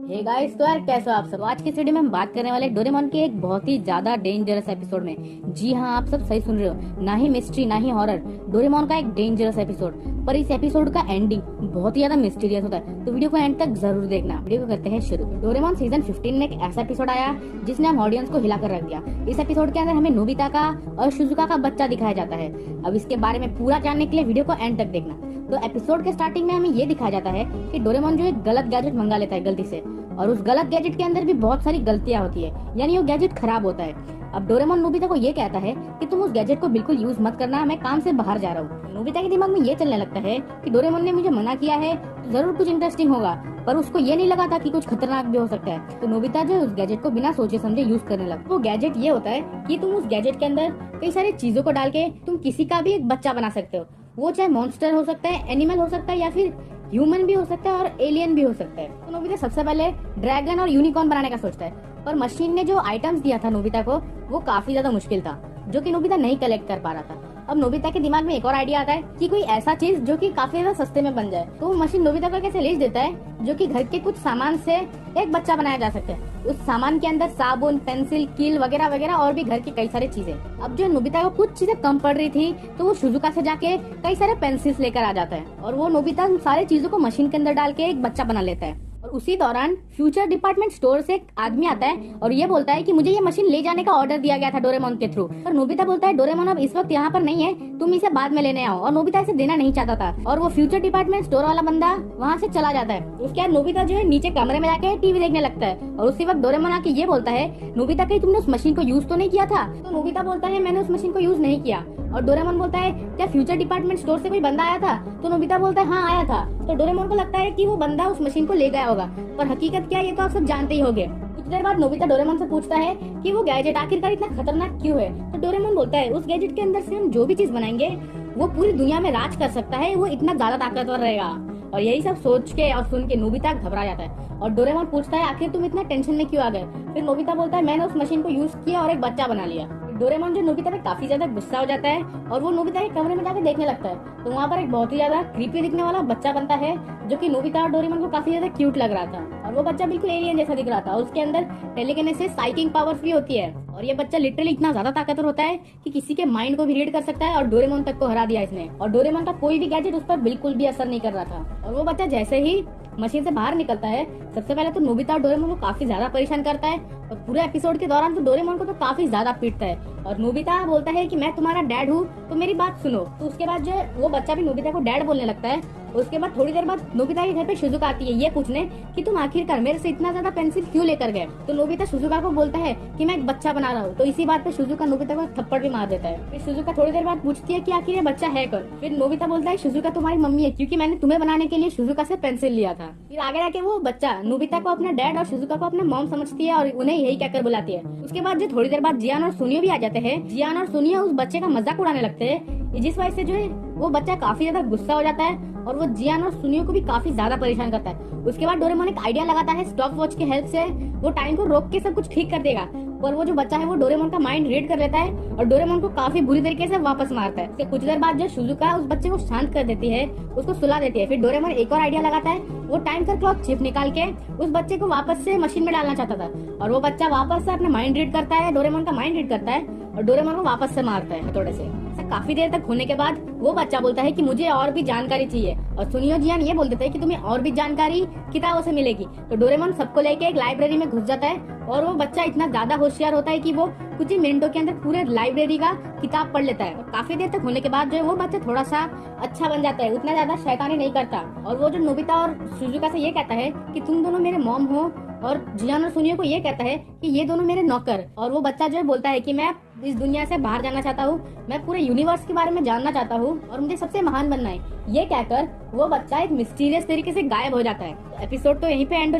Hey guys, तो यार कैसे हो आप सब। आज की इस वीडियो में हम बात करने वाले डोरेमोन के एक बहुत ही ज्यादा डेंजरस एपिसोड में। जी हाँ, आप सब सही सुन रहे हो, ना ही मिस्ट्री ना ही हॉरर, डोरेमोन का एक डेंजरस एपिसोड। पर इस एपिसोड का एंडिंग बहुत ही ज्यादा मिस्टीरियस होता है, तो वीडियो को एंड तक जरूर देखना। वीडियो को करते हैं शुरू। डोरेमोन सीजन 15 में एक ऐसा एपिसोड आया जिसने हम ऑडियंस को हिलाकर रख दिया। इस एपिसोड के अंदर हमें नोबिता का और शिजुका का बच्चा दिखाया जाता है। अब इसके बारे में पूरा जानने के लिए वीडियो को एंड तक देखना। तो एपिसोड के स्टार्टिंग में हमें ये दिखाया जाता है कि डोरेमोन जो एक गलत गैजेट मंगा लेता है गलती से, और उस गलत गैजेट के अंदर भी बहुत सारी गलतियां होती है, यानी वो गैजेट खराब होता है। अब डोरेमोन नोबिता को ये कहता है कि तुम उस गैजेट को बिल्कुल यूज मत करना, मैं काम से बाहर जा रहा हूँ। नोबिता के दिमाग में ये चलने लगता है कि डोरेमोन ने मुझे मना किया है तो जरूर कुछ इंटरेस्टिंग होगा, पर उसको ये नहीं लगा था कि कुछ खतरनाक भी हो सकता है। तो नोबिता जो उस गैजेट को बिना सोचे समझे यूज करने लगा। वो गैजेट ये होता है कि तुम उस गैजेट के अंदर कई सारी चीजों को डाल के तुम किसी का भी एक बच्चा बना सकते हो। वो चाहे मॉन्स्टर हो सकता है, एनिमल हो सकता है, या फिर ह्यूमन भी हो सकता है और एलियन भी हो सकता है। तो नोबिता सबसे पहले ड्रैगन और यूनिकॉर्न बनाने का सोचता है, पर मशीन ने जो आइटम्स दिया था नोबिता को वो काफी ज्यादा मुश्किल था, जो कि नोबिता नहीं कलेक्ट कर पा रहा था। अब नोबिता के दिमाग में एक और आइडिया आता है कि कोई ऐसा चीज जो कि काफी ज्यादा सस्ते में बन जाए। तो वो मशीन नोबिता को कैसे लिस्ट देता है जो कि घर के कुछ सामान से एक बच्चा बनाया जा सकता है। उस सामान के अंदर साबुन, पेंसिल, कील वगैरह वगैरह और भी घर की कई सारी चीजें। अब जो नोबिता को कुछ चीजें कम पड़ रही थी, तो वो शिजुका से जाके कई सारे पेंसिल्स लेकर आ जाता है, और वो नोबिता उन सारी चीजों को मशीन के अंदर डाल के एक बच्चा बना लेता है। और उसी दौरान फ्यूचर डिपार्टमेंट स्टोर से एक आदमी आता है और ये बोलता है कि मुझे ये मशीन ले जाने का ऑर्डर दिया गया था डोरेमोन के थ्रू। पर नोबिता बोलता है डोरेमोन अब इस वक्त यहाँ पर नहीं है, तुम इसे बाद में लेने आओ। और नोबिता इसे देना नहीं चाहता था, और वो फ्यूचर डिपार्टमेंट स्टोर वाला बंदा वहाँ से चला जाता है। उसके बाद नोबिता जो है नीचे कमरे में जाके टीवी देखने लगता है, और उसी वक्त डोरेमोन आके ये बोलता है नोबिता कहीं तुमने उस मशीन को यूज तो नहीं किया था। तो नोबिता बोलता है मैंने उस मशीन को यूज नहीं किया। और डोरेमोन बोलता है क्या फ्यूचर डिपार्टमेंट स्टोर से कोई बंदा आया था? तो नोबिता बोलता है हाँ आया था। तो डोरेमोन को लगता है कि वो बंदा उस मशीन को ले गया होगा, पर हकीकत क्या है ये तो आप सब जानते ही होंगे। कुछ देर बाद नोबिता डोरेमोन से पूछता है कि वो गैजेट आखिरकार इतना खतरनाक क्यों है। तो डोरेमोन बोलता है उस गैजेट के अंदर से हम जो भी चीज बनाएंगे वो पूरी दुनिया में राज कर सकता है, वो इतना ज्यादा ताकतवर रहेगा। और यही सब सोच के और सुन के नोबिता घबरा जाता है, और डोरेमोन पूछता है आखिर तुम इतना टेंशन में क्यों आ गए। फिर नोबिता बोलता है मैंने उस मशीन को यूज किया और एक बच्चा बना लिया। डोरेमोन जो नोबिता पे काफी ज्यादा गुस्सा हो जाता है, और वो नोबिता के कमरे में जाकर देखने लगता है। तो वहाँ पर एक बहुत ही ज्यादा क्रीपी दिखने वाला बच्चा बनता है, जो कि नोबिता और डोरेमोन को काफी ज्यादा क्यूट लग रहा था। और वो बच्चा बिल्कुल एलियन जैसा दिख रहा था, और उसके अंदर टेलीकिनेसिस, साइकिंग पावर्स भी होती है। और ये बच्चा लिटरली इतना ज्यादा ताकतवर होता है कि किसी के माइंड को भी रीड कर सकता है, और डोरेमोन तक को हरा दिया इसने। और डोरेमोन का कोई भी गैजेट उस पर बिल्कुल भी असर नहीं कर रहा था। और वो बच्चा जैसे ही मशीन से बाहर निकलता है, सबसे पहले तो नोबिता और डोरेमोन को काफी ज्यादा परेशान करता है, और पूरे एपिसोड के दौरान तो डोरेमोन को तो काफी ज्यादा पीटता है। और नोबिता बोलता है कि मैं तुम्हारा डैड हूँ तो मेरी बात सुनो। तो उसके बाद जो है वो बच्चा भी नोबिता को डैड बोलने लगता है। उसके बाद थोड़ी देर बाद नोबिता के घर पे शिजुका आती है ये पूछने कि तुम आखिरकार मेरे से इतना ज्यादा पेंसिल क्यों लेकर गए। तो नोबिता शिजुका को बोलता है कि मैं एक बच्चा बना रहा हूँ। तो इसी बात पे शिजुका नोबिता को थप्पड़ भी मार देता है। फिर शिजुका थोड़ी देर बाद पूछती है कि आखिर ये बच्चा है कौन। फिर नोबिता बोलता है शिजुका तुम्हारी मम्मी है, क्योंकि मैंने तुम्हें बनाने के लिए शिजुका से पेंसिल लिया था। फिर आगे जाके वो बच्चा नोबिता को अपना डैड और शिजुका को अपना मॉम समझती है, और उन्हें यही कहकर बुलाती है। उसके बाद जो थोड़ी देर बाद जियान और सुनियो भी आ जाते हैं। जियान और सुनियो उस बच्चे का मजाक उड़ाने लगते हैं, जिस वजह से जो है वो बच्चा काफी ज्यादा गुस्सा हो जाता है, और वो जियान और सुनियो को भी काफी ज्यादा परेशान करता है। उसके बाद डोरेमोन एक आइडिया लगाता है, स्टॉप वॉच की हेल्प से वो टाइम को रोक के सब कुछ ठीक कर देगा। पर वो जो बच्चा है वो डोरेमोन का माइंड रीड कर लेता है, और डोरेमोन को काफी बुरी तरीके से वापस मारता है। उसके कुछ देर बाद जो शिजुका उस बच्चे को शांत कर देती है, उसको सुला देती है। फिर डोरेमोन एक और आइडिया लगाता है, वो टाइम का क्लॉक चिप निकाल के उस बच्चे को वापस से मशीन में डालना चाहता था, और वो बच्चा वापस से अपना माइंड रीड करता है, डोरेमोन का माइंड रीड करता है, और डोरेमोन को वापस से मारता है हथौड़े से। काफी देर तक होने के बाद वो बच्चा बोलता है कि मुझे और भी जानकारी चाहिए, और सुनियो जियान ये बोल देते हैं कि तुम्हें और भी जानकारी किताबों से मिलेगी। तो डोरेमोन सबको लेके एक लाइब्रेरी में घुस जाता है, और वो बच्चा इतना ज्यादा होशियार होता है कि वो कुछ ही मिनटों के अंदर पूरे लाइब्रेरी का किताब पढ़ लेता है। और काफी देर तक होने के बाद जो है वो बच्चा थोड़ा सा अच्छा बन जाता है, उतना ज्यादा शैतानी नहीं करता। और वो जो नोबिता और शिजुका से ये कहता है कि तुम दोनों मेरे मॉम हो, और जियान और सुनियो को ये कहता है कि ये दोनों मेरे नौकर। और वो बच्चा जो है बोलता है कि मैं इस दुनिया से बाहर जाना चाहता हूँ, मैं पूरे यूनिवर्स के बारे में जानना चाहता हूँ, और मुझे सबसे महान बनना है। ये कहकर वो बच्चा एक मिस्टीरियस तरीके से गायब हो जाता है। एपिसोड तो यहीं पे एंड हो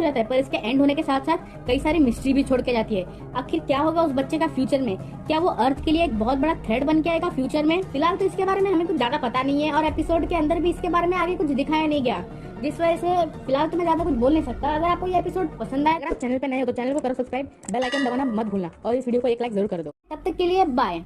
जाता है, पर इसके एंड होने के साथ साथ कई सारी मिस्ट्री भी छोड़ के जाती है। आखिर क्या होगा उस बच्चे का फ्यूचर में? क्या वो अर्थ के लिए एक बहुत बड़ा थ्रेट बन के आएगा फ्यूचर में? फिलहाल तो इसके बारे में हमें कुछ ज्यादा पता नहीं है, और एपिसोड के अंदर भी इसके बारे में आगे कुछ दिखाया नहीं गया, जिस वजह से फिलहाल तो मैं ज्यादा कुछ बोल नहीं सकता। अगर आपको ये एपिसोड पसंद आए, अगर आप चैनल पे नए हो तो चैनल को करो सब्सक्राइब, बेल आइकन दबाना मत भूलना, और इस वीडियो को एक लाइक जरूर कर दो। तब तक के लिए बाय।